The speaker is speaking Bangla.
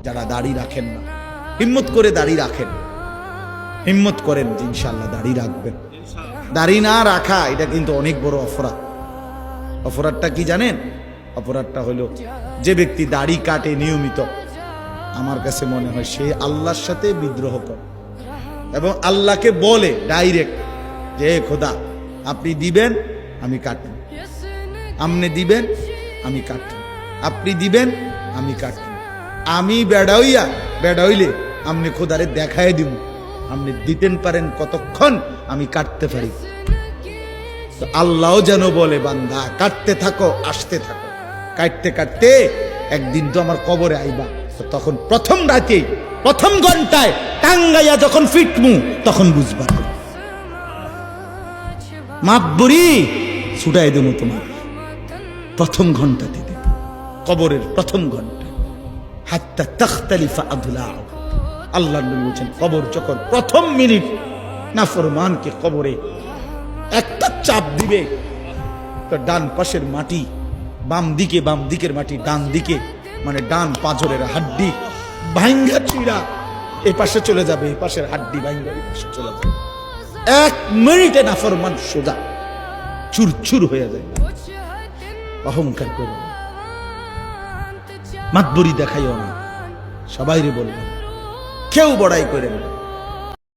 যারা দাড়ি রাখেন না, হিম্মত করে দাড়ি রাখেন, হিম্মত করেন যে ইনশাআল্লাহ দাড়ি রাখবেন। দাড়ি না রাখা এটা কিন্তু অনেক বড় অপরাধ। অপরাধটা কি জানেন? অপরাধটা হলো যে ব্যক্তি দাড়ি কাটে নিয়মিত, আমার কাছে মনে হয় সে আল্লাহর সাথে বিদ্রোহ করে এবং আল্লাহকে বলে ডাইরেক্ট যে খোদা আপনি দিবেন আমি কাটব, আপনি দিবেন আমি কাটব, আপনি দিবেন আমি কাটব, আমি বেড়া হইলে আপনি খোদারে দেখায় দিব, আপনি দিতেন পারেন কতক্ষণ আমি কাটতে পারি। তো আল্লাহও যেন বলে বান্দা কাটতে থাকো, আসতে থাকো, কাটতে কাটতে একদিন তো আমার কবরে আইবা, তো তখন প্রথম রাতে প্রথম ঘন্টায় টাঙ্গাইয়া যখন ফিটমু তখন বুঝবা মাতবরি ছুটাই দেব তোমার প্রথম ঘন্টাতে দেব, কবরের প্রথম ঘন্টা। হাত্তা তাখতালিফা আদলা, আল্লাহ নবী বলেন কবর যখন প্রথম মিনিট নাফরমানকে কবরে একটা চাপ দিবে, তো ডান পাশের মাটি বাম দিকের মাটি ডান দিকে, মানে ডান পাঁজরের হাড্ডি ভাঙ্গা চিড়া এই পাশে চলে যাবে, এই পাশের হাড্ডি ভাঙ্গা এই পাশে চলে যাবে। 1 মিনিটে নাফরমান সোজা চুরচুর হয়ে যায়। অহংকার করো না, মাতবরি দেখাইও না, সবাইরে বলবেন, কেউ বড়াই করেন না।